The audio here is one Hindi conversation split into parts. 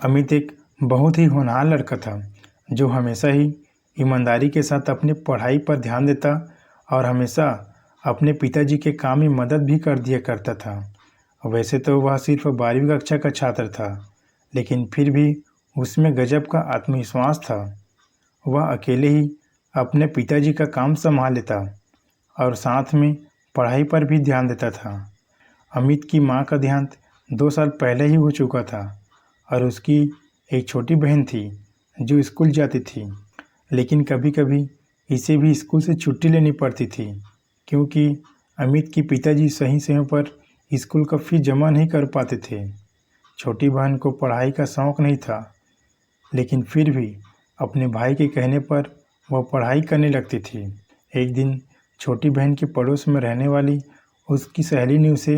अमित एक बहुत ही होनहार लड़का था जो हमेशा ही ईमानदारी के साथ अपनी पढ़ाई पर ध्यान देता और हमेशा अपने पिताजी के काम में मदद भी कर दिया करता था। वैसे तो वह सिर्फ 12वीं कक्षा का छात्र था, लेकिन फिर भी उसमें गजब का आत्मविश्वास था। वह अकेले ही अपने पिताजी का काम संभाल लेता और साथ में पढ़ाई पर भी ध्यान देता था। अमित की माँ का देहांत 2 साल पहले ही हो चुका था और उसकी एक छोटी बहन थी जो स्कूल जाती थी, लेकिन कभी कभी इसे भी स्कूल से छुट्टी लेनी पड़ती थी क्योंकि अमित के पिताजी सही समय पर स्कूल का फीस जमा नहीं कर पाते थे। छोटी बहन को पढ़ाई का शौक़ नहीं था, लेकिन फिर भी अपने भाई के कहने पर वह पढ़ाई करने लगती थी। एक दिन छोटी बहन के पड़ोस में रहने वाली उसकी सहेली ने उसे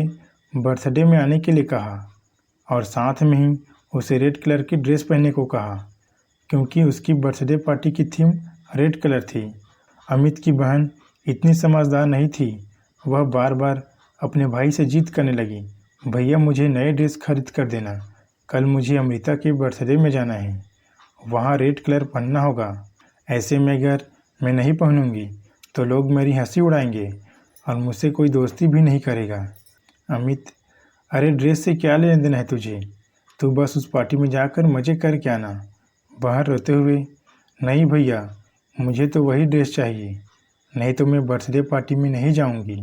बर्थडे में आने के लिए कहा और साथ में ही उसे रेड कलर की ड्रेस पहनने को कहा क्योंकि उसकी बर्थडे पार्टी की थीम रेड कलर थी। अमित की बहन इतनी समझदार नहीं थी। वह बार बार अपने भाई से जिद करने लगी, भैया मुझे नए ड्रेस खरीद कर देना, कल मुझे अमृता के बर्थडे में जाना है, वहाँ रेड कलर पहनना होगा। ऐसे में अगर मैं नहीं पहनूंगी तो लोग मेरी हंसी उड़ाएंगे और मुझसे कोई दोस्ती भी नहीं करेगा। अमित, अरे ड्रेस से क्या लेना देना है तुझे, तू बस उस पार्टी में जाकर मज़े करके आना। बाहर रोते हुए, नहीं भैया मुझे तो वही ड्रेस चाहिए, नहीं तो मैं बर्थडे पार्टी में नहीं जाऊंगी।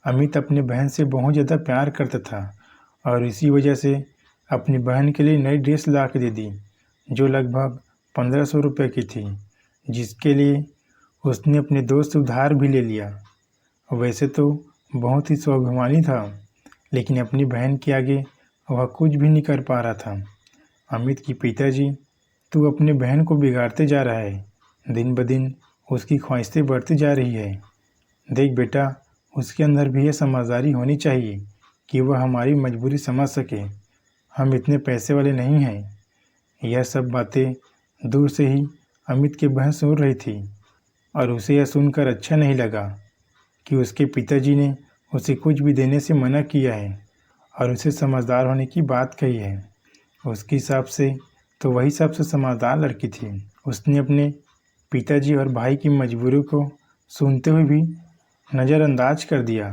अमित अपनी बहन से बहुत ज़्यादा प्यार करता था और इसी वजह से अपनी बहन के लिए नई ड्रेस ला के दे दी जो लगभग 1500 रुपये की थी, जिसके लिए उसने अपने दोस्त से उधार भी ले लिया। वैसे तो बहुत ही स्वाभिमानी था, लेकिन अपनी बहन के आगे वह कुछ भी नहीं कर पा रहा था। अमित की पिताजी, तू अपनी बहन को बिगाड़ते जा रहा है, दिन ब दिन उसकी ख्वाहिशें बढ़ती जा रही है। देख बेटा, उसके अंदर भी ये समझदारी होनी चाहिए कि वह हमारी मजबूरी समझ सके। हम इतने पैसे वाले नहीं हैं। यह सब बातें दूर से ही अमित की बहन सुन रही थी और उसे यह सुनकर अच्छा नहीं लगा कि उसके पिताजी ने उसे कुछ भी देने से मना किया है और उसे समझदार होने की बात कही है। उसके हिसाब से तो वही सबसे समझदार लड़की थी। उसने अपने पिताजी और भाई की मजबूरी को सुनते हुए भी नज़रअंदाज कर दिया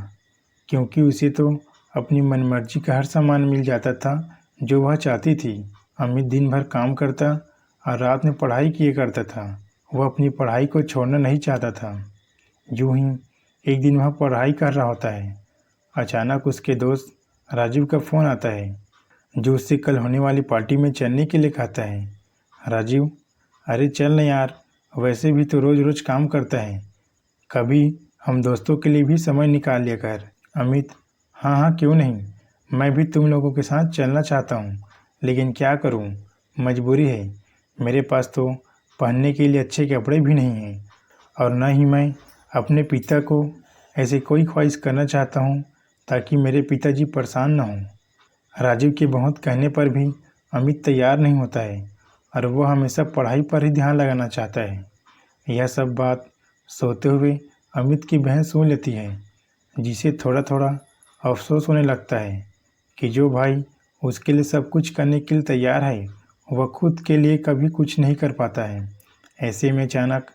क्योंकि उसे तो अपनी मनमर्जी का हर सामान मिल जाता था जो वह चाहती थी। अमित दिन भर काम करता और रात में पढ़ाई किया करता था। वह अपनी पढ़ाई को छोड़ना नहीं चाहता था। यूँ ही एक दिन वह पढ़ाई कर रहा होता है, अचानक उसके दोस्त राजीव का फ़ोन आता है जो उससे कल होने वाली पार्टी में चलने के लिए कहता है। राजीव, अरे चल न यार, वैसे भी तो रोज़ रोज़ काम करता है, कभी हम दोस्तों के लिए भी समय निकाल लिया कर। अमित, हाँ हाँ क्यों नहीं, मैं भी तुम लोगों के साथ चलना चाहता हूँ, लेकिन क्या करूँ, मजबूरी है। मेरे पास तो पहनने के लिए अच्छे कपड़े भी नहीं हैं और न ही मैं अपने पिता को ऐसे कोई ख्वाहिश करना चाहता हूँ ताकि मेरे पिताजी परेशान न हों। राजीव के बहुत कहने पर भी अमित तैयार नहीं होता है और वह हमेशा पढ़ाई पर ही ध्यान लगाना चाहता है। यह सब बात सोते हुए अमित की बहन सुन लेती है, जिसे थोड़ा थोड़ा अफसोस होने लगता है कि जो भाई उसके लिए सब कुछ करने के लिए तैयार है वह खुद के लिए कभी कुछ नहीं कर पाता है। ऐसे में अचानक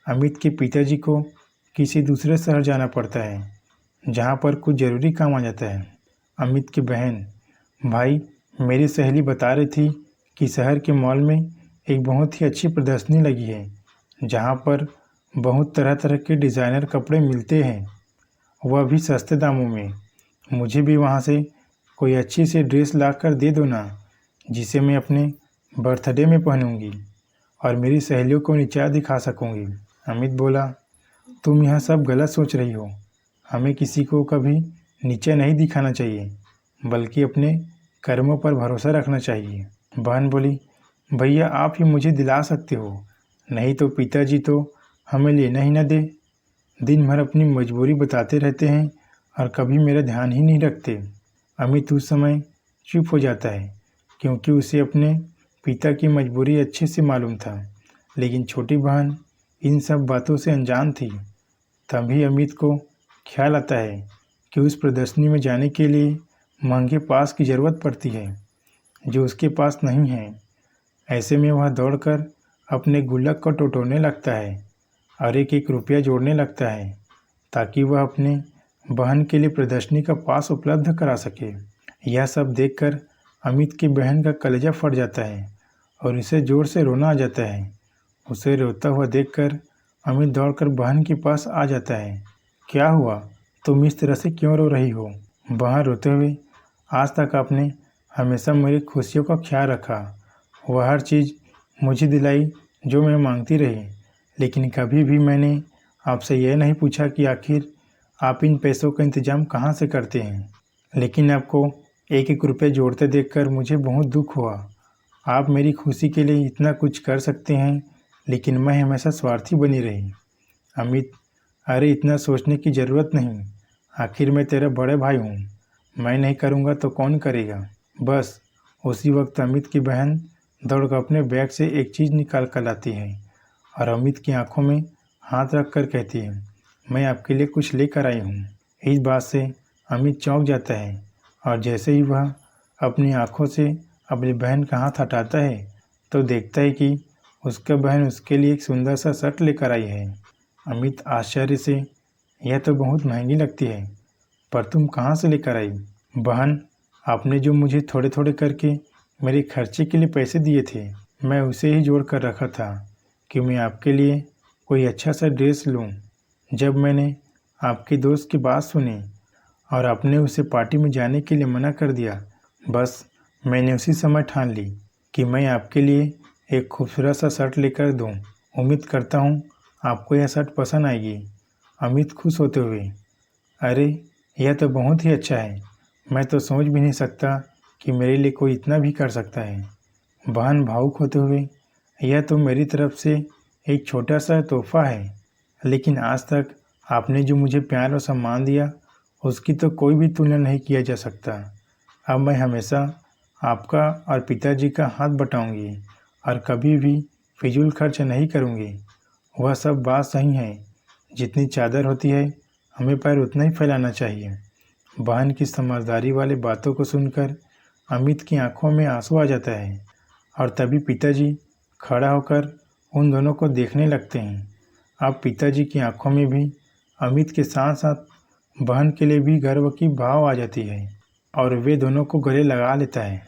अमित के पिताजी को किसी दूसरे शहर जाना पड़ता है जहाँ पर कुछ ज़रूरी काम आ जाता है। अमित की बहन, भाई मेरी सहेली बता रही थी कि शहर के मॉल में एक बहुत ही अच्छी प्रदर्शनी लगी है जहाँ पर बहुत तरह तरह के डिज़ाइनर कपड़े मिलते हैं, वह भी सस्ते दामों में। मुझे भी वहाँ से कोई अच्छी सी ड्रेस ला कर दे दो ना, जिसे मैं अपने बर्थडे में पहनूंगी और मेरी सहेलियों को नीचा दिखा सकूंगी। अमित बोला, तुम यह सब गलत सोच रही हो, हमें किसी को कभी नीचे नहीं दिखाना चाहिए बल्कि अपने कर्मों पर भरोसा रखना चाहिए। बहन बोली, भैया आप ही मुझे दिला सकते हो, नहीं तो पिताजी तो हमें लेना ही न दे, दिन भर अपनी मजबूरी बताते रहते हैं और कभी मेरा ध्यान ही नहीं रखते। अमित उस समय चुप हो जाता है क्योंकि उसे अपने पिता की मजबूरी अच्छे से मालूम था, लेकिन छोटी बहन इन सब बातों से अनजान थी। तभी अमित को ख्याल आता है कि उस प्रदर्शनी में जाने के लिए महंगे पास की ज़रूरत पड़ती है जो उसके पास नहीं है। ऐसे में वह दौड़कर अपने गुल्लक को टटोलने लगता है और एक एक रुपया जोड़ने लगता है ताकि वह अपने बहन के लिए प्रदर्शनी का पास उपलब्ध करा सके। यह सब देखकर अमित की बहन का कलेजा फट जाता है और उसे जोर से रोना आ जाता है। उसे रोता हुआ देखकर अमित दौड़कर बहन के पास आ जाता है। क्या हुआ? तुम इस तरह से क्यों रो रही हो? बहन रोते हुए, आज तक आपने हमेशा मेरी खुशियों का ख्याल रखा। वह हर चीज़ मुझे दिलाई जो मैं मांगती रही, लेकिन कभी भी मैंने आपसे यह नहीं पूछा कि आखिर आप इन पैसों का इंतज़ाम कहाँ से करते हैं। लेकिन आपको एक एक रुपये जोड़ते देखकर मुझे बहुत दुख हुआ। आप मेरी खुशी के लिए इतना कुछ कर सकते हैं, लेकिन मैं हमेशा स्वार्थी बनी रही। अमित, अरे इतना सोचने की ज़रूरत नहीं। आखिर मैं तेरा बड़े भाई हूँ। मैं नहीं करूँगा तो कौन करेगा? बस उसी वक्त अमित की बहन दौड़कर अपने बैग से एक चीज़ निकाल कर लाती है और अमित की आंखों में हाथ रख कर कहती है, मैं आपके लिए कुछ लेकर आई हूँ। इस बात से अमित चौंक जाता है और जैसे ही वह अपनी आंखों से अपनी बहन का हाथ हटाता है तो देखता है कि उसका बहन उसके लिए एक सुंदर सा शर्ट लेकर आई है। अमित आश्चर्य से, यह तो बहुत महंगी लगती है, पर तुम कहाँ से लेकर आई? बहन, आपने जो मुझे थोड़े थोड़े करके मेरे खर्चे के लिए पैसे दिए थे, मैं उसे ही जोड़ कर रखा था कि मैं आपके लिए कोई अच्छा सा ड्रेस लूँ। जब मैंने आपके दोस्त की बात सुनी और आपने उसे पार्टी में जाने के लिए मना कर दिया, बस मैंने उसी समय ठान ली कि मैं आपके लिए एक खूबसूरत सा शर्ट लेकर दूँ। उम्मीद करता हूँ आपको यह शर्ट पसंद आएगी। अमित खुश होते हुए, अरे यह तो बहुत ही अच्छा है। मैं तो सोच भी नहीं सकता कि मेरे लिए कोई इतना भी कर सकता है। बहन भावुक होते हुए, यह तो मेरी तरफ से एक छोटा सा तोहफा है, लेकिन आज तक आपने जो मुझे प्यार और सम्मान दिया उसकी तो कोई भी तुलना नहीं किया जा सकता। अब मैं हमेशा आपका और पिताजी का हाथ बटाऊंगी और कभी भी फिजूल खर्च नहीं करूंगी। वह सब बात सही है, जितनी चादर होती है हमें पैर उतना ही फैलाना चाहिए। बहन की समझदारी वाली बातों को सुनकर अमित की आंखों में आंसू आ जाता है और तभी पिताजी खड़ा होकर उन दोनों को देखने लगते हैं। अब पिताजी की आंखों में भी अमित के साथ साथ बहन के लिए भी गर्व की भाव आ जाती है और वे दोनों को गले लगा लेता है।